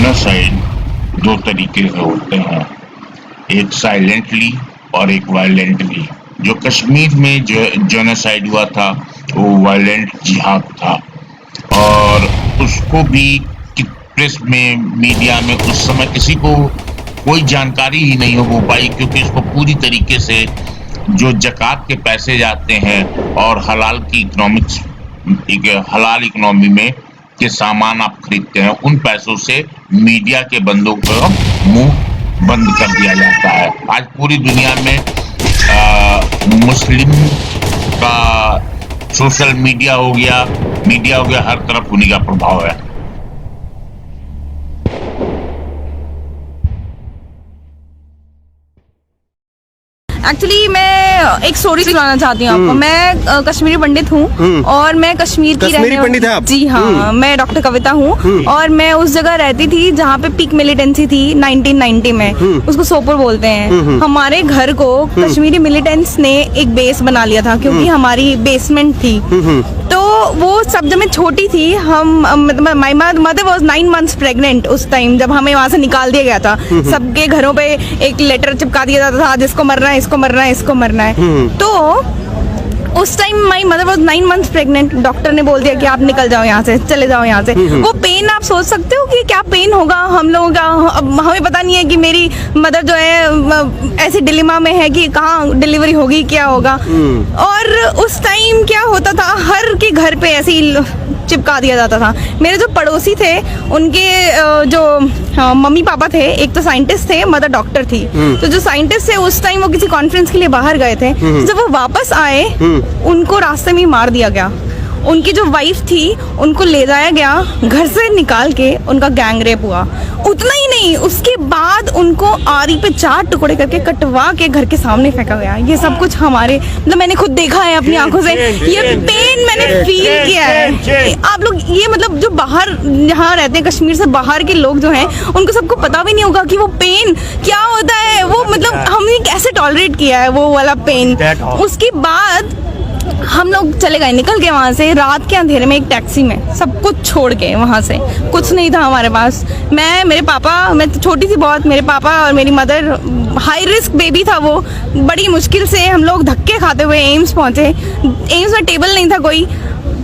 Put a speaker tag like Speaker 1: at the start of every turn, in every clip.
Speaker 1: Genocide दो तरीके से होते हैं, एक साइलेंटली और एक वायलेंटली। जो कश्मीर में जो जेनोसाइड हुआ था वो वायलेंट जिहाद था, और उसको भी प्रेस में, मीडिया में उस समय किसी को कोई जानकारी ही नहीं हो पाई, क्योंकि इसको पूरी तरीके से जो ज़कात के पैसे जाते हैं और हलाल की इकोनॉमिक्स, हलाल इकोनॉमी में के सामान आप खरीदते हैं, उन पैसों से मीडिया के बंदों को मुंह बंद कर दिया जाता है। आज पूरी दुनिया में मुस्लिम का सोशल मीडिया हो गया, हर तरफ उन्हीं का प्रभाव है।
Speaker 2: एक्चुअली मैं एक स्टोरी सुनाना चाहती हूँ आपको। मैं कश्मीरी पंडित हूँ और मैं कश्मीर की रहने
Speaker 3: पंडित है आप?
Speaker 2: जी हाँ, मैं डॉक्टर कविता हूँ और मैं उस जगह रहती थी जहाँ पे पीक मिलिटेंसी थी 1990 में, उसको सोपोर बोलते हैं। हमारे घर को कश्मीरी मिलिटेंट्स ने एक बेस बना लिया था, क्योंकि हमारी बेसमेंट थी। तो वो सब जब मैं छोटी थी, my mother was 9 months pregnant उस टाइम, जब हमें वहाँ से निकाल दिया गया था। सबके घरों पे एक लेटर चिपका दिया जाता था, जिसको मरना है इसको मरना है, इसको मरना है। तो उस time my mother was 9 months pregnant. Doctor ने बोल दिया कि आप निकल जाओ यहाँ से, चले जाओ यहाँ से। वो पेन आप सोच सकते हो कि क्या पेन होगा हम लोगों का। अब हमें पता नहीं है कि मेरी मदर जो है ऐसी डिलेमा में है कि कहाँ डिलीवरी होगी, क्या होगा। और उस टाइम क्या होता था, हर के घर पे ऐसे ही चिपका दिया जाता था। मेरे जो पड़ोसी थे, उनके जो मम्मी पापा थे, एक तो साइंटिस्ट थे, मदर डॉक्टर थी। तो जो साइंटिस्ट थे उस टाइम वो किसी कॉन्फ्रेंस के लिए बाहर गए थे। जब वो वापस आए, उनको रास्ते में ही मार दिया गया। उनकी जो वाइफ थी उनको ले जाया गया, घर से निकाल के उनका गैंग रेप हुआ। उतना ही नहीं, उसके बाद उनको आरी पे 4 टुकड़े करके कटवा के घर के सामने फेंका गया। ये सब कुछ हमारे, मतलब मैंने खुद देखा है अपनी आंखों से, ये पेन मैंने फील किया है। आप लोग ये, मतलब जो बाहर यहाँ रहते हैं, कश्मीर से बाहर के लोग जो हैं, उनको सबको पता भी नहीं होगा कि वो पेन क्या होता है। वो मतलब हमने कैसे टॉलरेट किया है वो वाला पेन। उसके बाद हम लोग चले गए, निकल गए वहाँ से रात के अंधेरे में एक टैक्सी में, सब कुछ छोड़ के। वहाँ से कुछ नहीं था हमारे पास। मेरे पापा, मैं तो छोटी थी बहुत, मेरे पापा और मेरी मदर, हाई रिस्क बेबी था वो। बड़ी मुश्किल से हम लोग धक्के खाते हुए एम्स पहुँचे। एम्स में टेबल नहीं था कोई,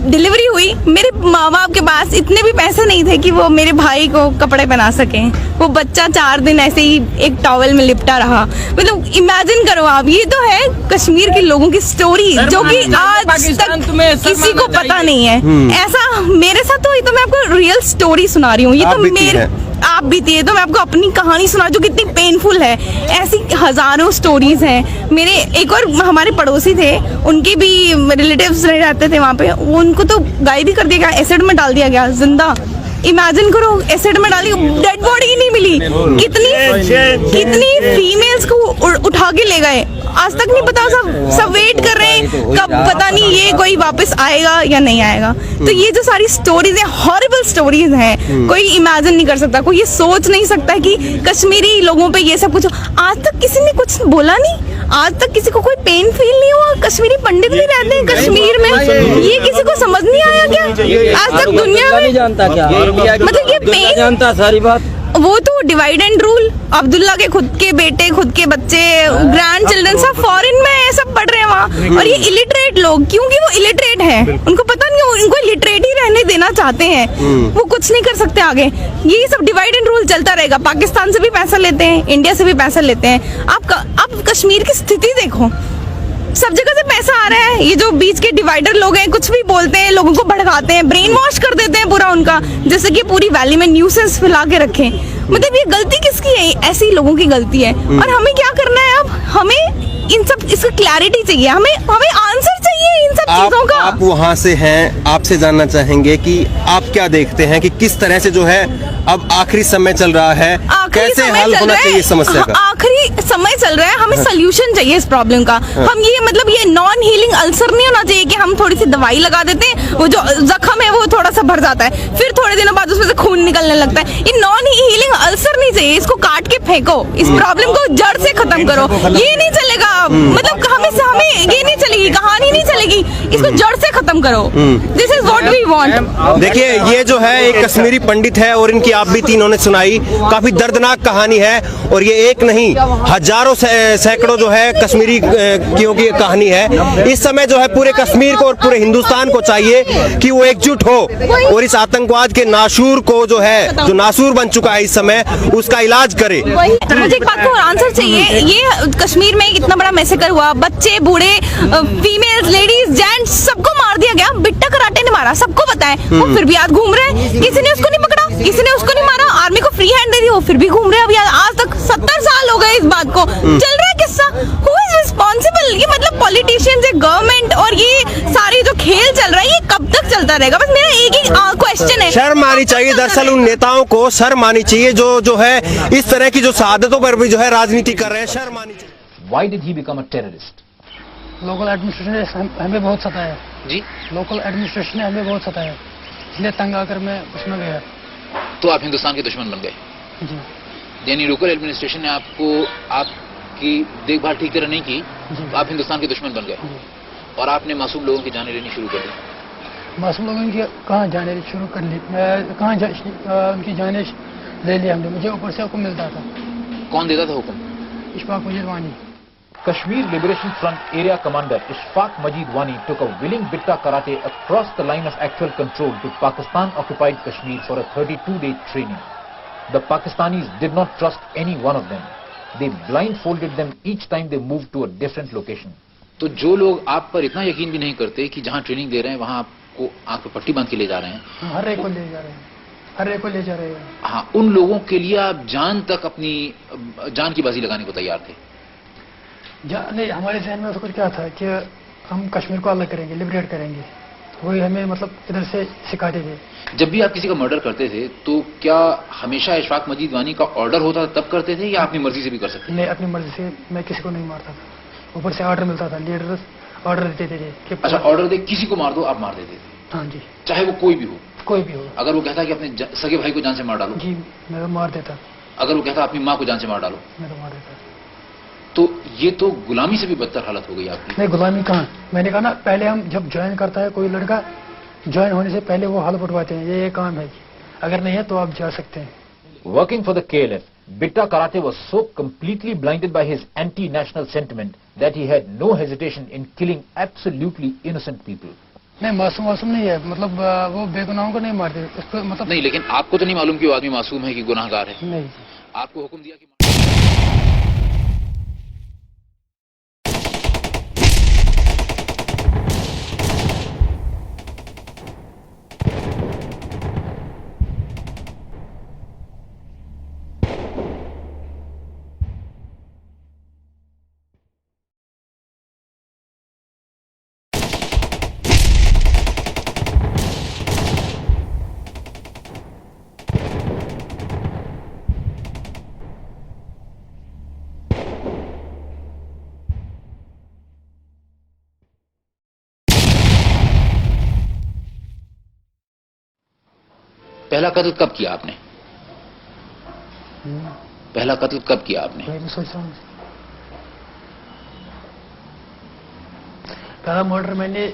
Speaker 2: डिलीवरी हुई। मेरे माँ बाप के पास इतने भी पैसे नहीं थे कि वो मेरे भाई को कपड़े पहना सकें। वो बच्चा 4 दिन ऐसे ही एक टॉवल में लिपटा रहा। मतलब इमेजिन करो आप, ये तो है कश्मीर के लोगों की स्टोरी, जो कि आज तक किसी को पता नहीं है। ऐसा मेरे साथ तो, ये तो मैं आपको रियल स्टोरी सुना रही हूँ। ये तो मेरे आप बीती है, तो मैं आपको अपनी कहानी सुना जो कितनी पेनफुल है। ऐसी हजारों स्टोरीज हैं। मेरे एक और हमारे पड़ोसी थे, उनके भी रिलेटिव्स रहते थे वहाँ पे, उनको तो गायब भी कर दिया गया, एसिड में डाल दिया गया जिंदा। इमेजिन करो, एसिड में डाली, डेड बॉडी ही नहीं मिली। कितनी फीमेल्स को उठा के ले गए, आज तक नहीं पता। सब वेट कर रहे हैं कब, पता नहीं ये कोई वापस आएगा या नहीं आएगा। तो ये जो सारी स्टोरीज हैं, हॉरिबल स्टोरीज हैं, कोई इमेजिन नहीं कर सकता, कोई ये सोच नहीं सकता कि कश्मीरी लोगों पे ये सब कुछ। आज तक किसी ने कुछ बोला नहीं, आज तक किसी को कोई पेन फील नहीं हुआ। कश्मीरी पंडित भी रहते हैं कश्मीर में, ये किसी को समझ नहीं आया क्या? आज तक दुनिया में
Speaker 4: जानता क्या,
Speaker 2: मतलब ये पेन
Speaker 4: जानता सारी बात।
Speaker 2: वो तो डिवाइड एंड रूल, अब्दुल्ला के खुद के बेटे, खुद के बच्चे, ग्रैंड चिल्ड्रन सब फॉरेन में सब पढ़ रहे हैं वहाँ। और ये इलिटरेट लोग, क्योंकि वो इलिटरेट हैं, उनको पता नहीं, उनको इलिटरेट ही रहने देना चाहते हैं। वो कुछ नहीं कर सकते आगे। ये सब डिवाइड एंड रूल चलता रहेगा। पाकिस्तान से भी पैसा लेते हैं, इंडिया से भी पैसा लेते हैं। आप कश्मीर की स्थिति देखो, सब जगह से पैसा आ रहा है। ये जो बीच के डिवाइडर लोग हैं, कुछ भी बोलते हैं, लोगों को भड़काते हैं, ब्रेन वॉश कर देते हैं पूरा उनका, जैसे कि पूरी वैली में न्यूसेंस फैला के रखें। मतलब ये गलती किसकी है? ऐसी लोगों की गलती है। और हमें क्या करना है अब? हमें इन सब, इसका क्लैरिटी चाहिए, हमें आंसर चाहिए इन सब चीजों का।
Speaker 3: आप वहाँ से हैं, आपसे जानना चाहेंगे कि आप क्या देखते हैं कि किस तरह से जो है अब आखिरी समय चल रहा है, कैसे हल होना चाहिए समस्या का?
Speaker 2: आखिरी समय चल रहा है, हमें सोल्यूशन चाहिए इस प्रॉब्लम का। हम ये, मतलब ये नॉन हीलिंग अल्सर नहीं होना चाहिए कि हम थोड़ी सी दवाई लगा देते हैं, वो जो जख्म है वो थोड़ा सा भर जाता है, फिर थोड़े दिनों बाद उसमें से खून निकलने लगता है। ये नॉन हीलिंग अल्सर नहीं चाहिए, इसको काट के फेंको, इस प्रॉब्लम को जड़ से खत्म करो। ये नहीं चलेगा, मतलब हमें ये नहीं चलेगी, कहानी नहीं चलेगी। इसको जड़ से खत्म करो। This is what we want.
Speaker 3: देखिए ये जो है एक कश्मीरी पंडित है और इनकी आप बीती इन्होंने सुनाई, काफी दर्दनाक कहानी है और ये एक नहीं हजारों सैकड़ों जो है कश्मीरी की कहानी है। इस समय जो है पूरे कश्मीर को और पूरे हिंदुस्तान को चाहिए कि वो एकजुट हो और इस आतंकवाद के नासूर को जो है, जो नासूर बन चुका है इस समय, उसका इलाज करे।
Speaker 2: मुझे एक बात का आंसर चाहिए। ये कश्मीर में इतना बड़ा मैसेकर हुआ, बच्चे बूढ़े फीमेल्स लेडीज जेंट्स सबको मार दिया गया। बिट्टा कराटे ने मारा, सबको पता है। वो फिर भी आज घूम रहे हैं, किसी ने उसको नहीं पकड़ा, किसी ने उसको नहीं मारा, आर्मी को फ्री हैंड दे दी, वो फिर भी घूम रहे हैं। अभी आज तक 70 साल हो गए इस बात को, चल रहा है किस्सा। Who is responsible? ये मतलब पॉलिटिशियंस है, गवर्नमेंट, और ये सारी जो खेल चल रहा है ये कब तक चलता रहेगा? बस मेरा एक ही क्वेश्चन है।
Speaker 3: शर्म आनी चाहिए, दरअसल उन नेताओं को शर्म आनी चाहिए जो है इस तरह की जो शहादतों पर भी जो है राजनीति कर रहे हैं। शर्म आनी चाहिए।
Speaker 4: Why did he become a terrorist?
Speaker 5: Local administration ने हमें बहुत सताया
Speaker 4: जी,
Speaker 5: लोकल एडमिनिस्ट्रेशन ने हमें बहुत सताया, इसलिए तंग आकर मैं उसमें गया।
Speaker 4: तो आप हिंदुस्तान के दुश्मन बन गए।
Speaker 5: जी
Speaker 4: यानी लोकल एडमिनिस्ट्रेशन ने आपको आपकी देखभाल ठीक तरह नहीं की,
Speaker 5: जी।
Speaker 4: तो आप हिंदुस्तान के दुश्मन बन गए
Speaker 5: जी।
Speaker 4: और आपने मासूम लोगों की जानें लेनी शुरू कर दी।
Speaker 5: मासूम लोगों की कहाँ जाने शुरू कर ली, उनकी जाने ले ली हमने। मुझे ऊपर से हुक्म मिलता था।
Speaker 4: कौन देता था हुक्म?
Speaker 5: इशफाक मजीद वानी।
Speaker 6: Kashmir Liberation Front Area Commander Ishfaq Majid Wani took a willing Bitta karate across the line of actual control to Pakistan-occupied Kashmir for a 32-day training. The Pakistanis did not trust any one of them. They blindfolded them each time they moved to a different location.
Speaker 4: तो जो लोग आप पर इतना यकीन भी नहीं करते कि जहां ट्रेनिंग दे रहे हैं वहां आपको आंख पे पट्टी बांध के ले जा रहे हैं,
Speaker 5: हर एक को ले जा रहे हैं, हर एक को ले जा रहे हैं।
Speaker 4: हाँ, उन लोगों के लिए आप जान तक अपनी जान की बाजी लगाने को तैयार थे।
Speaker 5: नहीं, हमारे जहन में तो कुछ क्या था कि हम कश्मीर को अलग करेंगे, लिबरेट करेंगे। वही हमें मतलब इधर से सिखाते थे।
Speaker 4: जब भी आप किसी का मर्डर करते थे तो क्या हमेशा इशफाक मजीद वानी का ऑर्डर होता था तब करते थे या अपनी मर्जी से भी कर सकते थे?
Speaker 5: नहीं, अपनी मर्जी से मैं किसी को नहीं मारता था। ऊपर से ऑर्डर मिलता था, लीडर ऑर्डर देते थे कि
Speaker 4: अच्छा, ऑर्डर दे किसी को मार दो, आप मार देते थे?
Speaker 5: हाँ जी,
Speaker 4: चाहे वो कोई भी हो।
Speaker 5: कोई भी हो।
Speaker 4: अगर वो कहता कि अपने सगे भाई को जान से मार डालो?
Speaker 5: जी, मैं तो मार देता।
Speaker 4: अगर वो कहता अपनी माँ को जान से मार डालो?
Speaker 5: मैं तो मार देता।
Speaker 4: तो ये तो गुलामी से भी बदतर हालत हो गई आपकी।
Speaker 5: नहीं, गुलामी कहाँ। मैंने कहा ना, पहले हम जब ज्वाइन करता है कोई लड़का, ज्वाइन होने से पहले वो हाल उठवाते हैं, ये काम है जी। अगर नहीं है तो आप जा सकते हैं।
Speaker 6: Working for the KLF, Bitta karate was so completely blinded by his anti-national sentiment that he had no hesitation in killing absolutely innocent people.
Speaker 5: नहीं, मासूम नहीं है, मतलब वो बेगुनाहों को नहीं मारते उसको, मतलब
Speaker 4: नहीं, लेकिन आपको तो नहीं मालूम कि वो आदमी मासूम है कि गुनाहगार है?
Speaker 5: नहीं।
Speaker 4: आपको हुक्म दिया कि पहला कत्ल कब किया आपने? पहला कत्ल कब किया आपने?
Speaker 5: मैं सोच रहा हूँ, पहला मर्डर मैंने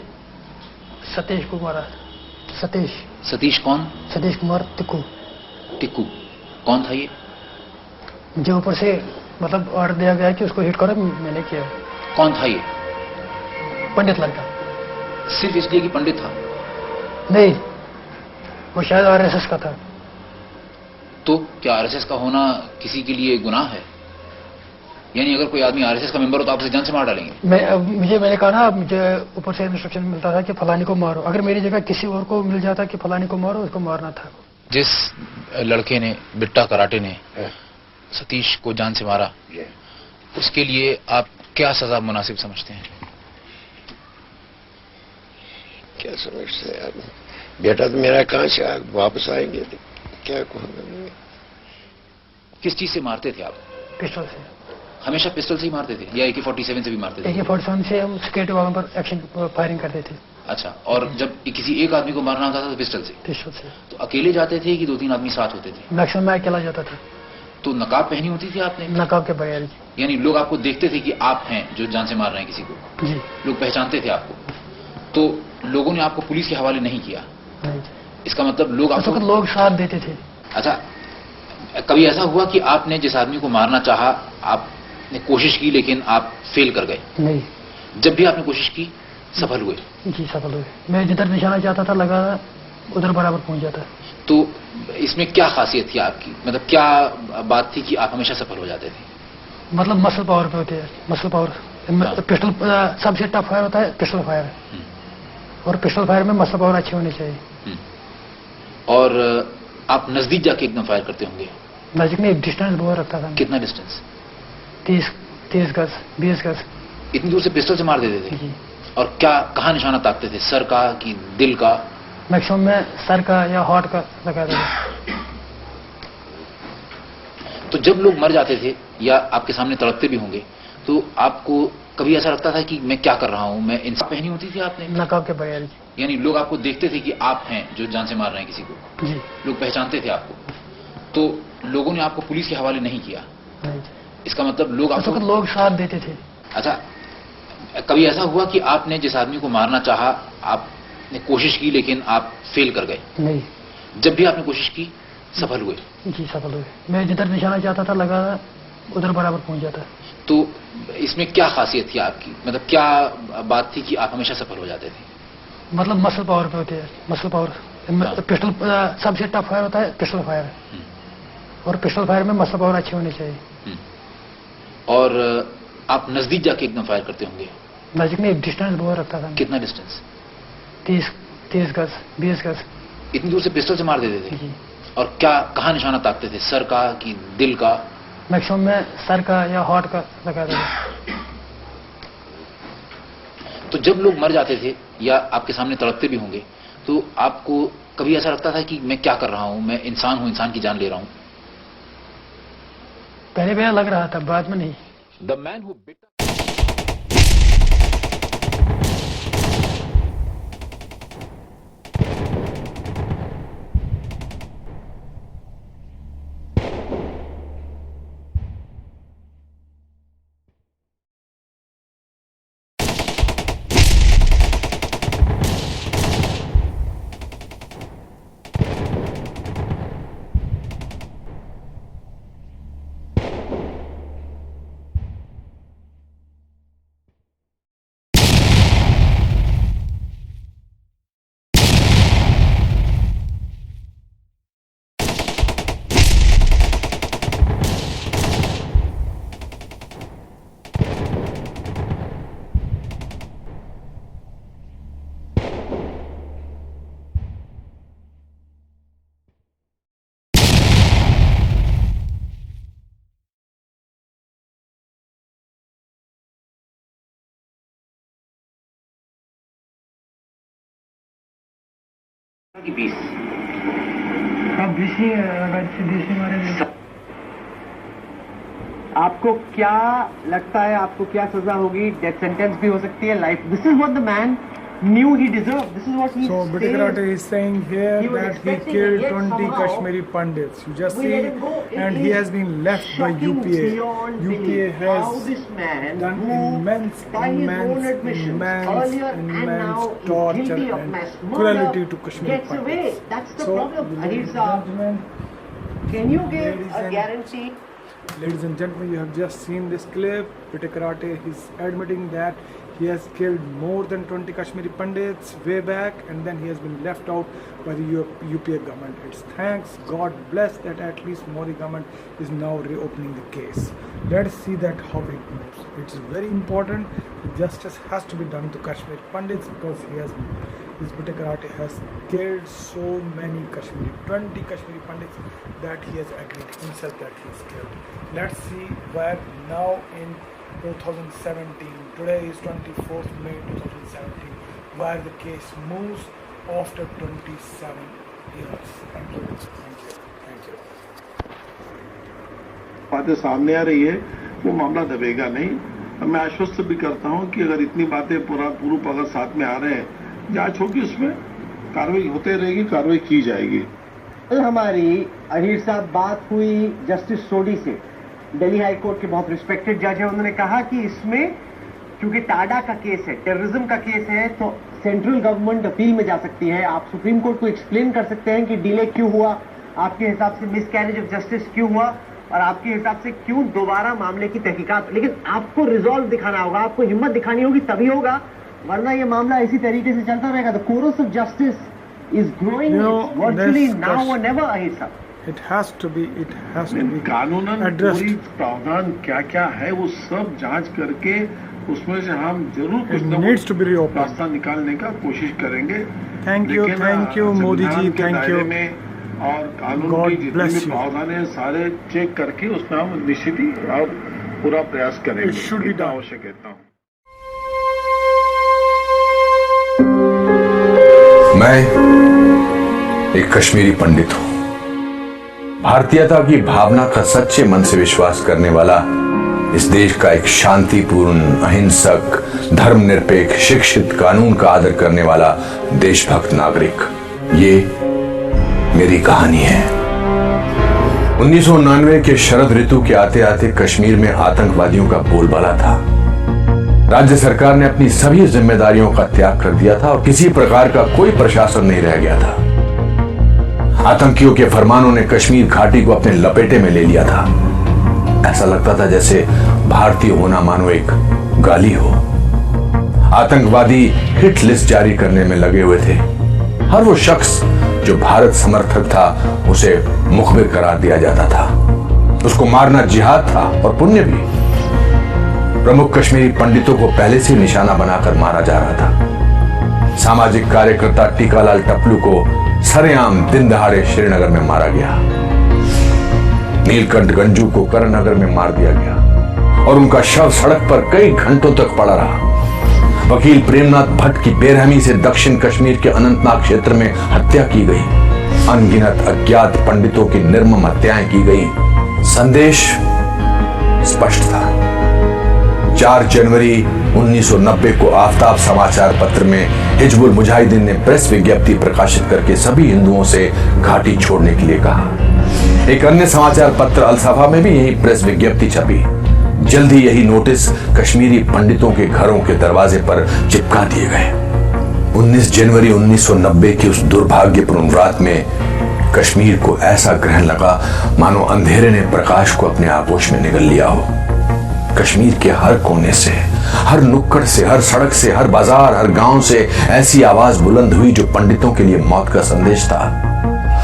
Speaker 5: सतीश को मारा।
Speaker 4: सतीश कौन?
Speaker 5: सतीश कुमार टिक्कू।
Speaker 4: टिक्कू कौन था ये?
Speaker 5: मुझे ऊपर से मतलब ऑर्डर दिया गया कि उसको हिट करो, मैंने किया।
Speaker 4: कौन था ये?
Speaker 5: पंडित लड़का।
Speaker 4: सिर्फ इसलिए कि पंडित था?
Speaker 5: नहीं, वो शायद आरएसएस का था।
Speaker 4: तो क्या आरएसएस का होना किसी के लिए गुनाह है? यानी अगर कोई आदमी आरएसएस का मेंबर हो तो आप उसे जान से मार डालेंगे?
Speaker 5: मैंने कहा ना, मुझे ऊपर से इंस्ट्रक्शन मिलता था कि फलानी को मारो। अगर मेरी जगह किसी और को मिल जाता कि फलानी को मारो, उसको मारना था।
Speaker 4: जिस लड़के ने, बिट्टा कराटे ने सतीश को जान से मारा, उसके लिए आप क्या सजा मुनासिब समझते हैं?
Speaker 7: क्या समझते हैं यार, बेटा तो मेरा कहाँ से वापस आएंगे, तो क्या कहूँगा।
Speaker 5: किस चीज से मारते थे आप? पिस्टल से।
Speaker 4: हमेशा पिस्टल से ही मारते थे या AK-47 से भी मारते थे?
Speaker 5: AK-47 से हम सिक्योरिटी वालों पर एक्शन फायरिंग करते थे।
Speaker 4: अच्छा, और जब किसी एक आदमी को मारना होता था तो पिस्टल से?
Speaker 5: पिस्टल से।
Speaker 4: तो अकेले जाते थे कि 2-3 आदमी साथ होते थे?
Speaker 5: मैक्सिमम मैं अकेला जाता था।
Speaker 4: तो नकाब पहनी होती थी आपने?
Speaker 5: नकाब के बगैर।
Speaker 4: यानी लोग आपको देखते थे कि आप हैं जो जान से मार रहे हैं किसी को?
Speaker 5: जी।
Speaker 4: लोग पहचानते थे आपको? तो लोगों ने आपको पुलिस के हवाले नहीं किया,
Speaker 5: नहीं।
Speaker 4: इसका मतलब लोग
Speaker 5: उस
Speaker 4: आपको
Speaker 5: वक्त लोग साथ देते थे।
Speaker 4: अच्छा, कभी ऐसा हुआ कि आपने जिस आदमी को मारना चाहा, आपने कोशिश की लेकिन आप फेल कर गए?
Speaker 5: नहीं
Speaker 4: जब भी आपने कोशिश की सफल हुए?
Speaker 5: जी, सफल हुए। मैं जिधर निशाना चाहता था लगा उधर बराबर पहुंच जाता।
Speaker 4: तो इसमें क्या खासियत थी आपकी, मतलब क्या बात थी कि आप हमेशा सफल हो जाते थे?
Speaker 5: मतलब मसल पावर पे होते हैं, मसल पावर। पिस्टल सबसे टफ फायर होता है पिस्टल फायर, और पिस्टल फायर में मसल पावर अच्छे होने चाहिए।
Speaker 4: और आप नजदीक जाके एकदम फायर करते होंगे?
Speaker 5: नजदीक में एक डिस्टेंस बहुत रखता था।
Speaker 4: कितना डिस्टेंस?
Speaker 5: 30 गज 20 गज।
Speaker 4: इतनी दूर से पिस्टल से मार देते थे?
Speaker 5: जी।
Speaker 4: और क्या कहाँ निशाना ताकते थे, सर का कि दिल का?
Speaker 5: मैक्सिमम में सर का या हार्ट का लगा देता।
Speaker 4: तो जब लोग मर जाते थे या आपके सामने तड़पते भी होंगे, तो आपको कभी ऐसा लगता था कि मैं क्या कर रहा हूं, मैं इंसान पहनी होती थी आपने?
Speaker 5: नकाब के बगैर।
Speaker 4: यानी लोग आपको देखते थे कि आप हैं जो जान से मार रहे हैं किसी को?
Speaker 5: जी।
Speaker 4: लोग पहचानते थे आपको? तो लोगों ने आपको पुलिस के हवाले नहीं किया,
Speaker 5: नहीं।
Speaker 4: इसका मतलब लोग
Speaker 5: उस
Speaker 4: आपको
Speaker 5: वक्त लोग साथ देते थे।
Speaker 4: अच्छा, कभी ऐसा हुआ कि आपने जिस आदमी को मारना चाहा, आपने कोशिश की लेकिन आप फेल कर गए?
Speaker 5: नहीं।
Speaker 4: जब भी आपने कोशिश की सफल हुए?
Speaker 5: जी, सफल हुए। मैं जिधर निशाना चाहता था लगा उधर बराबर पहुंच जाता।
Speaker 4: तो इसमें क्या खासियत थी आपकी, मतलब क्या बात थी कि आप हमेशा सफल हो जाते थे?
Speaker 5: मतलब मसल पावर पे होते हैं, मसल पावर। पिस्टल सबसे टफ फायर होता है पिस्टल फायर, और पिस्टल फायर में मसल पावर अच्छे होने चाहिए।
Speaker 4: और आप नजदीक जाके एकदम फायर करते होंगे?
Speaker 5: नजदीक में एक डिस्टेंस बहुत रखता था।
Speaker 4: कितना डिस्टेंस?
Speaker 5: 30 गज 20 गज।
Speaker 4: इतनी दूर से पिस्टल से मार देते थे?
Speaker 5: जी।
Speaker 4: और क्या कहाँ निशाना ताकते थे, सर का कि दिल का?
Speaker 5: मैक्सिमम में सर का या हार्ट का लगा देता।
Speaker 4: तो जब लोग मर जाते थे या आपके सामने तड़पते भी होंगे, तो आपको कभी ऐसा लगता था कि मैं क्या कर रहा हूं, मैं इंसान हूं, इंसान की जान ले रहा हूं?
Speaker 5: पहले पहले लग रहा था, बाद में नहीं।
Speaker 6: The man who bit
Speaker 8: की 20
Speaker 5: अब 20 मारे।
Speaker 8: आपको क्या लगता है, आपको क्या सजा होगी? डेथ सेंटेंस भी हो सकती है, life. This is what the man knew he deserved. This is what he
Speaker 9: So Bitti Karate is saying here
Speaker 8: He was
Speaker 9: that he
Speaker 8: expecting
Speaker 9: killed
Speaker 8: it, yet
Speaker 9: 20
Speaker 8: somehow
Speaker 9: Kashmiri Pandits. You just
Speaker 8: we
Speaker 9: see,
Speaker 8: let him go.
Speaker 9: and
Speaker 8: It
Speaker 9: he
Speaker 8: is
Speaker 9: has been left by
Speaker 8: shocking
Speaker 9: UPA.
Speaker 8: beyond
Speaker 9: UPA
Speaker 8: belief how
Speaker 9: has
Speaker 8: this man,
Speaker 9: done
Speaker 8: who
Speaker 9: immense,
Speaker 8: by his own admissions earlier and now is
Speaker 9: torture
Speaker 8: guilty of
Speaker 9: and
Speaker 8: mass
Speaker 9: cruelty
Speaker 8: murder,
Speaker 9: to Kashmiri
Speaker 8: gets away.
Speaker 9: Pandits.
Speaker 8: That's the
Speaker 9: So,
Speaker 8: problem.
Speaker 9: ladies
Speaker 8: Ahir
Speaker 9: and
Speaker 8: Saab,
Speaker 9: gentlemen,
Speaker 8: can you give
Speaker 9: ladies
Speaker 8: a
Speaker 9: and-
Speaker 8: guarantee?
Speaker 9: Ladies and gentlemen, you have just seen this clip. Bitti Karate is admitting that he has killed more than 20 Kashmiri Pandits way back, and then he has been left out by the UPA government. It's thanks God bless that at least Modi government is now reopening the case. Let's see that how it moves. It's very important that justice has to be done to Kashmiri Pandits, because this Bitti Karate has killed so many 20 Kashmiri Pandits, that he has agreed himself that he has killed. Let's see where now in 2017, today is 24th May 2017, where the case moves after 27 years. Thank you. Thank you. Thank you.
Speaker 10: बातें सामने आ रही है, वो मामला दबेगा नहीं। और मैं आश्वस्त भी करता हूं कि अगर इतनी बातें पूर्व अगर साथ में आ रहे हैं, जांच होगी, उसमें कार्रवाई होते रहेगी, कार्रवाई की जाएगी।
Speaker 8: कल हमारी अहीर साहब बात हुई जस्टिस सोडी से, दिल्ली हाई कोर्ट के बहुत रिस्पेक्टेड जज है। उन्होंने कहा कि इसमें क्योंकि टाडा का केस है, टेररिज्म का केस है, तो सेंट्रल गवर्नमेंट अपील में जा सकती है, आप सुप्रीम कोर्ट को एक्सप्लेन कर सकते हैं कि डिले क्यों हुआ, आपके हिसाब से मिसकैरेज ऑफ जस्टिस क्यों हुआ और आपके हिसाब से क्यों दोबारा मामले की तहकीकात। लेकिन आपको रिजॉल्व दिखाना होगा, आपको हिम्मत दिखानी होगी, तभी होगा, वरना ये मामला इसी तरीके से चलता रहेगा। The chorus of justice is growing virtually now और never ahead sir.
Speaker 9: It has to be
Speaker 10: कानूनन
Speaker 9: addressed.
Speaker 10: पूरी प्रावधान क्या क्या है वो सब जांच करके उसमें से हम जरूर कुछ
Speaker 9: It
Speaker 10: न
Speaker 9: needs to be
Speaker 10: कुछ
Speaker 9: reopened.
Speaker 10: रास्ता निकालने का कोशिश करेंगे।
Speaker 9: Thank you,
Speaker 10: लेकिन,
Speaker 9: thank you, मोदी जी,
Speaker 10: संविधान के
Speaker 9: thank
Speaker 10: दायरे
Speaker 9: you.
Speaker 10: में और कानून
Speaker 9: God
Speaker 10: की जितने
Speaker 9: bless
Speaker 10: भी
Speaker 9: you.
Speaker 10: प्रावधान है सारे चेक करके उसमें हम निश्चित ही और पूरा प्रयास करेंगे।
Speaker 9: It should be
Speaker 10: इतना
Speaker 9: done.
Speaker 10: अवश्य कहता हूँ।
Speaker 11: मैं एक कश्मीरी पंडित हूं। भारतीयता की भावना का सच्चे मन से विश्वास करने वाला, इस देश का एक शांतिपूर्ण, अहिंसक, धर्मनिरपेक्ष, शिक्षित, कानून का आदर करने वाला देशभक्त नागरिक। ये मेरी कहानी है। 1999 के शरद ऋतु के आते आते कश्मीर में आतंकवादियों का बोलबाला था। राज्य सरकार ने अपनी सभी जिम्मेदारियों का त्याग कर दिया था और किसी प्रकार का कोई प्रशासन नहीं रह गया था। आतंकियों के फरमानों ने कश्मीर घाटी को अपने लपेटे में ले लिया था। ऐसा लगता था जैसे भारतीय होना मानो एक गाली हो। आतंकवादी हिट लिस्ट जारी करने में लगे हुए थे। हर वो शख्स जो भारत समर्थक था उसे मुखबिर करार दिया जाता था। उसको मारना जिहाद था और पुण्य भी। प्रमुख कश्मीरी पंडितों को पहले से निशाना बनाकर मारा जा रहा था। सामाजिक कार्यकर्ता टीकालाल टपलू को सरेआम दिन दहाड़े श्रीनगर में मारा गया। नीलकंठ गंजू को करणनगर में मार दिया गया और उनका शव सड़क पर कई घंटों तक पड़ा रहा। वकील प्रेमनाथ भट्ट की बेरहमी से दक्षिण कश्मीर के अनंतनाग क्षेत्र में हत्या की गई। अनगिनत अज्ञात पंडितों की निर्मम हत्याएं की गई। संदेश स्पष्ट था। 4 जनवरी 1990 को आफ्ताब समाचार पत्र में हिजबुल मुजाहिदीन ने प्रेस विज्ञप्ति प्रकाशित करके सभी हिंदुओं से घाटी छोड़ने के लिए कहा। एक अन्य समाचार पत्र अलसफा में भी यही प्रेस विज्ञप्ति छपी। जल्द ही यही नोटिस कश्मीरी पंडितों के घरों के दरवाजे पर चिपका दिए गए। 19 जनवरी 1990 की उस दुर्भाग्यपूर्ण रात में कश्मीर को ऐसा ग्रहण लगा मानो अंधेरे ने प्रकाश को अपने आगोश में निगल लिया हो। कश्मीर के हर कोने से, हर नुक्कड़ से, हर सड़क से, हर बाजार, हर गांव से ऐसी आवाज बुलंद हुई जो पंडितों के लिए मौत का संदेश था।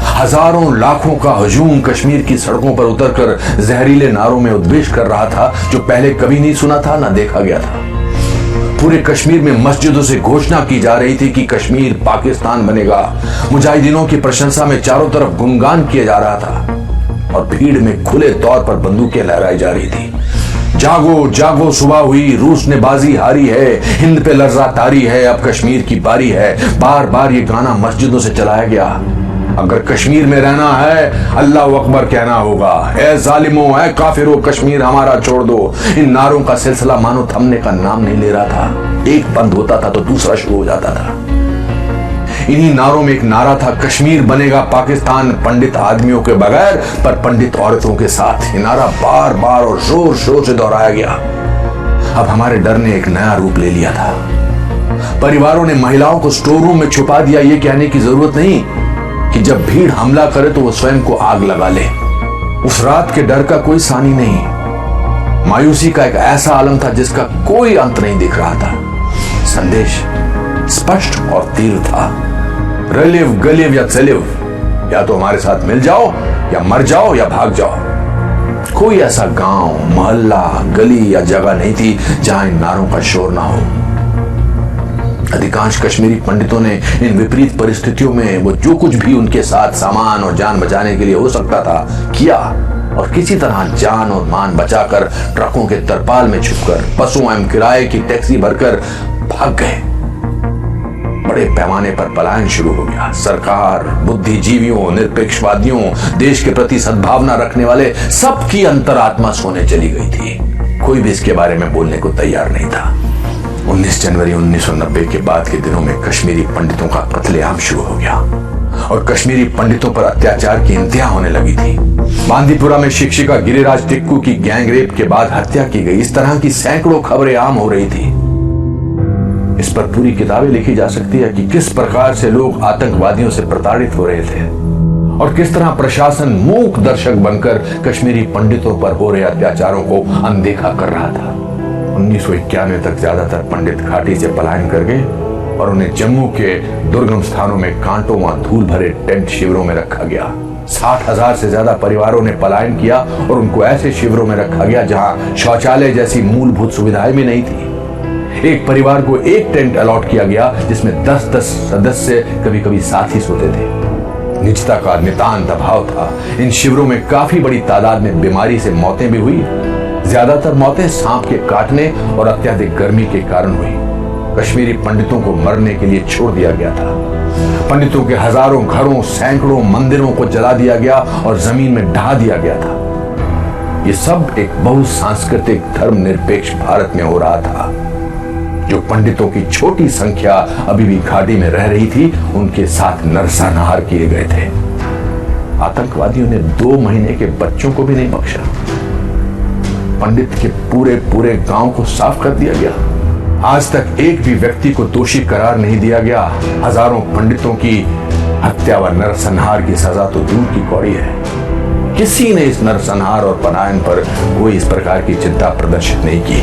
Speaker 11: हजारों लाखों का हजूम कश्मीर की सड़कों पर उतरकर जहरीले नारों में उद्वेष कर रहा था जो पहले कभी नहीं सुना था, ना देखा गया था। पूरे कश्मीर में मस्जिदों से घोषणा की जा रही थी कि कश्मीर पाकिस्तान बनेगा। मुजाहिदीनों की प्रशंसा में चारों तरफ गुणगान किया जा रहा था और भीड़ में खुले तौर पर बंदूकें लहराई जा रही थी। जागो जागो सुबह हुई, रूस ने बाजी हारी है, हिंद पे लर्जा तारी है, अब कश्मीर की बारी है। बार बार ये गाना मस्जिदों से चलाया गया। अगर कश्मीर में रहना है अल्लाह अकबर कहना होगा। ऐ जालिमों, ऐ काफिरों, कश्मीर हमारा छोड़ दो। इन नारों का सिलसिला मानो थमने का नाम नहीं ले रहा था। एक बंद होता था तो दूसरा शुरू हो जाता था। इन्हीं नारों में एक नारा था, कश्मीर बनेगा पाकिस्तान पंडित आदमियों के बगैर पर पंडित औरतों के साथ। ये नारा बार बार और जोर शोर से दोहराया गया। अब हमारे डर ने एक नया रूप ले लिया था। परिवारों ने महिलाओं को स्टोर रूम में छुपा दिया। ये कहने की जरूरत नहीं कि जब भीड़ हमला करे तो वो स्वयं को आग लगा ले। उस रात के डर का कोई सानी नहीं। मायूसी का एक ऐसा आलम था जिसका कोई अंत नहीं दिख रहा था। संदेश स्पष्ट और तीव्र था, रलिव गलिव या चलिव, या तो हमारे साथ मिल जाओ या मर जाओ या भाग जाओ। कोई ऐसा गांव, मोहल्ला, गली या जगह नहीं थी जहां इन नारों का शोर ना हो। अधिकांश कश्मीरी पंडितों ने इन विपरीत परिस्थितियों में वो जो कुछ भी उनके साथ सामान और जान बचाने के लिए हो सकता था किया और किसी तरह जान और मान बचाकर ट्रकों के तरपाल में छुपकर बसों एवं किराए की टैक्सी भरकर भाग गए। बड़े पैमाने पर पलायन शुरू हो गया। सरकार, बुद्धिजीवियों, निरपेक्षवादियों, देश के प्रति सद्भावना रखने वाले सबकी अंतरात्मा सोने चली गई थी। कोई भी इसके बारे में बोलने को तैयार नहीं था। 19 जनवरी 1990 के बाद के दिनों में कश्मीरी पंडितों का कत्लेआम शुरू हो गया और कश्मीरी पंडितों पर अत्याचार की इंतहा होने लगी थी। बांदीपुरा में शिक्षिका गिरिराज टिक्कू की गैंग रेप के बाद हत्या की गई। इस तरह की सैकड़ों खबरें आम हो रही थी। इस पर पूरी किताबें लिखी जा सकती है कि किस प्रकार से लोग आतंकवादियों से प्रताड़ित हो रहे थे और किस तरह प्रशासन मूक दर्शक बनकर कश्मीरी पंडितों पर हो रहे अत्याचारों को अनदेखा कर रहा था। 1991 तक ज्यादातर पंडित घाटी से पलायन कर गए और उन्हें जम्मू के दुर्गम स्थानों में कांटों व धूल भरे टेंट शिविरों में रखा गया। 60,000 से ज्यादा परिवारों ने पलायन किया और उनको ऐसे शिविरों में रखा गया जहां शौचालय जैसी मूलभूत सुविधाएं भी नहीं थी। एक परिवार को एक टेंट अलॉट किया गया जिसमें 10-10 सदस्य कभी कभी साथ ही सोते थे। निजता का नितांत अभाव था। इन शिविरों में काफी बड़ी तादाद में बीमारी से मौतें भी हुई। ज्यादातर मौतें सांप के काटने और अत्यधिक गर्मी के कारण हुई। कश्मीरी पंडितों को मरने के लिए छोड़ दिया गया था। पंडितों के हजारों घरों, सैकड़ों मंदिरों को जला दिया गया और जमीन में ढहा दिया गया था। ये सब एक बहुसांस्कृतिक धर्मनिरपेक्ष भारत में हो रहा था। जो पंडितों की छोटी संख्या अभी भी घाटी में रह रही थी, उनके साथ नरसंहार किए गए थे। आतंकवादियों ने 2 महीने के बच्चों को भी नहीं बख्शा। पंडित के पूरे गांव को साफ कर दिया गया। आज तक एक भी व्यक्ति को दोषी करार नहीं दिया गया। हजारों पंडितों की हत्या व नरसंहार की सजा तो दूर की कौड़ी है। किसी ने इस नरसंहार और पलायन पर कोई इस प्रकार की चिंता प्रदर्शित नहीं की।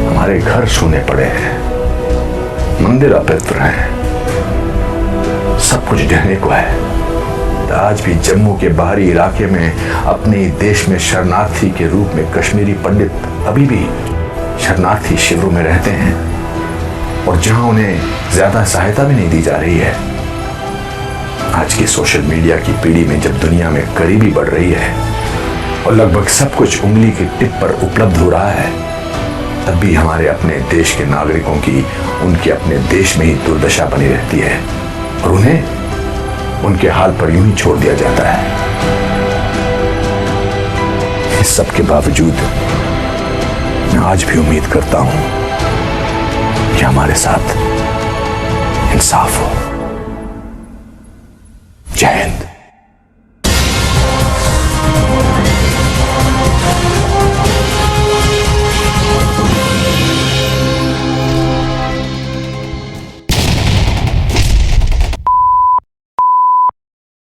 Speaker 11: हमारे घर सूने पड़े हैं, मंदिर अपवित्र हैं, सब कुछ ढहने को है। आज भी जम्मू के बाहरी इलाके में अपने देश में शरणार्थी के रूप में कश्मीरी पंडित अभी भी शरणार्थी शिविरों में रहते हैं और जहां उन्हें ज्यादा सहायता भी नहीं दी जा रही है। आज की सोशल मीडिया की पीढ़ी में जब दुनिया में गरीबी बढ़ रही है और लगभग सब कुछ उंगली की टिप पर उपलब्ध हो रहा है, तब भी हमारे अपने देश के नागरिकों की उनके अपने देश में ही दुर्दशा बनी रहती है और उन्हें उनके हाल पर यूं ही छोड़ दिया जाता है। इस सब के बावजूद मैं आज भी उम्मीद करता हूं कि हमारे साथ इंसाफ हो। जय हिंद।